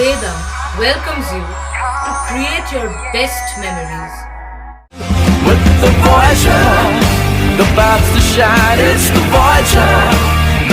Vedam welcomes you to create your best memories. With the Voyager, the paths to shine, it's the Voyager,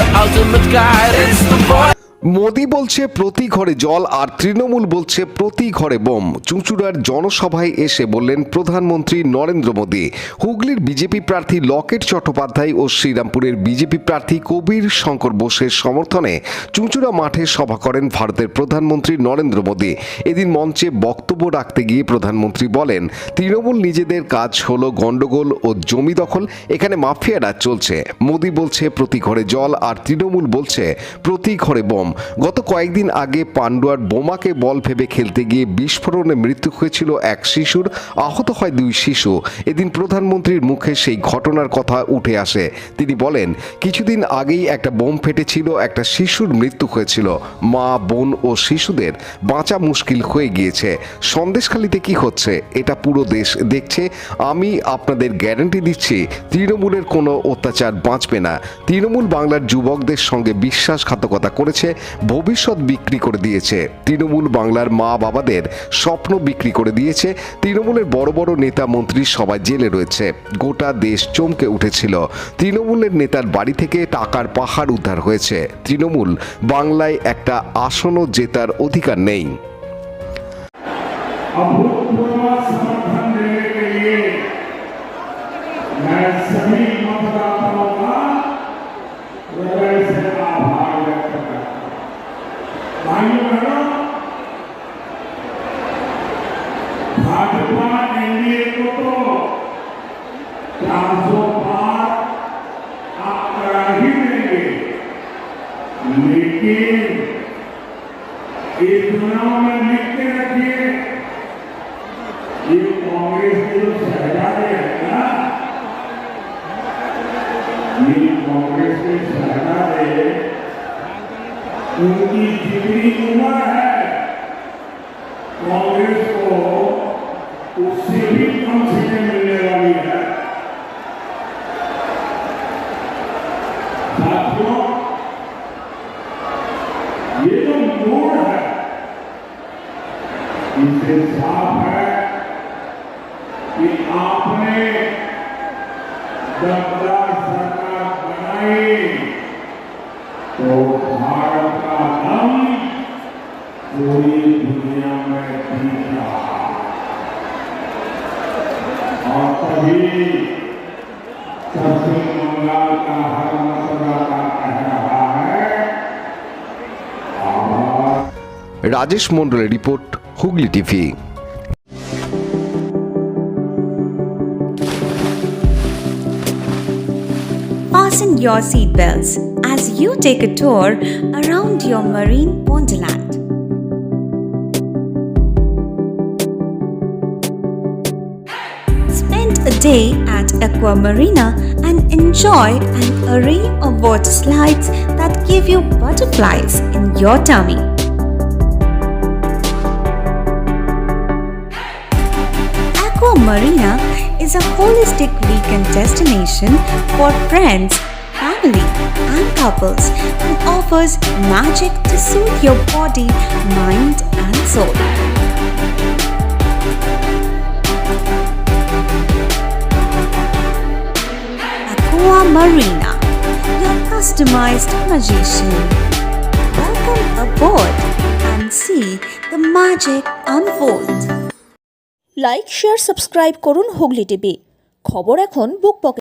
the ultimate guide, it's the Voyager. Modi বলছে প্রতি ঘরে জল আর তৃণমূল বলছে প্রতি ঘরে bomb. চুঁচুড়ার জনসভায় এসে বললেন প্রধানমন্ত্রী নরেন্দ্র মোদি। হুগলির বিজেপি প্রার্থী লকেট চট্টোপাধ্যায় ও শ্রীরামপুরের বিজেপি প্রার্থী কবির শঙ্কর বোসের সমর্থনে চুঁচুড়া মাঠে সভা করেন ভারতের প্রধানমন্ত্রী নরেন্দ্র মোদি। এদিন মঞ্চে বক্তব্য রাখতে গিয়ে প্রধানমন্ত্রী বলেন, তৃণমূল নিজেদের কাজ হলো গন্ডগোল ও জমি দখল, এখানে মাফিয়া রাজ চলছে। মোদি বলছে প্রতি ঘরে জল আর তৃণমূল বলছে প্রতি ঘরে বোম। গত কয়েকদিন আগে পান্ডুয়ার বোমাকে বল ভেবে খেলতে গিয়ে বিস্ফোরণে মৃত্যু হয়েছিল এক শিশুর, আহত হয় 2 শিশু। এদিন প্রধানমন্ত্রীর মুখে সেই ঘটনার কথা উঠে আসে। তিনি বলেন, কিছুদিন আগেই একটা বোম ফেটেছিল, একটা শিশুর মৃত্যু হয়েছিল। মা, বোন ও শিশুদের বাঁচা মুশকিল হয়ে গিয়েছে। সন্দেশখালিতে কি হচ্ছে এটা পুরো দেশ দেখছে। আমি আপনাদের গ্যারান্টি দিচ্ছি, তৃণমূলের কোনো অত্যাচার বাঁচবে না। তৃণমূল বাংলার যুবকদের সঙ্গে বিশ্বাসঘাতকতা করেছে, ভবিষ্যৎ বিক্রি করে দিয়েছে। তৃণমূল বাংলার মা বাবাদের স্বপ্ন বিক্রি করে দিয়েছে। তৃণমূলের বড় বড় নেতা মন্ত্রী সবাই জেলে রয়েছে। গোটা দেশ চমকে উঠেছিল। তৃণমূলের নেতার বাড়ি থেকে টাকার পাহাড় উদ্ধার হয়েছে। তৃণমূল বাংলায় একটা আসনও জেতার অধিকার নেই। अभूतपूर्व समर्थन देने के लिए मैं सभी मतदाताओं का हृदय से आभार व्यक्त करता हूं। भाइयों बहनों, भाजपा एनडीए को तो 400 पार आप करा ही देंगे, लेकिन इस चुनाव में लिख के रखिए, ये कांग्रेस के जो शहजादे हैं ना, ये कांग्रेस के शहजादे, उनकी जितनी उम्र है कांग्रेस को उससे भी कम सीटें मिलने वाली है। साथियों, ये जो मोड़ है इससे साफ है कि आपने जब सरकार बनाई तो भारत का दम पूरी दुनिया में दिख रहा और तभी पश्चिम बंगाल का हर मतदाता कह रहा है। রাজেশ মন্ডলের report, Hooghly TV. Fasten your seatbelts as you take a tour around your marine wonderland. Spend a day at Aqua Marina and enjoy an array of water slides that give you butterflies in your tummy. Aqua Marina is a holistic weekend destination for friends, family, and couples and offers magic to soothe your body, mind, and soul. Aqua Marina, your customized magician. Welcome aboard and see the magic unfold. Like, share, subscribe করুন Hooghly TV. খবর এখন বুক পকেটে।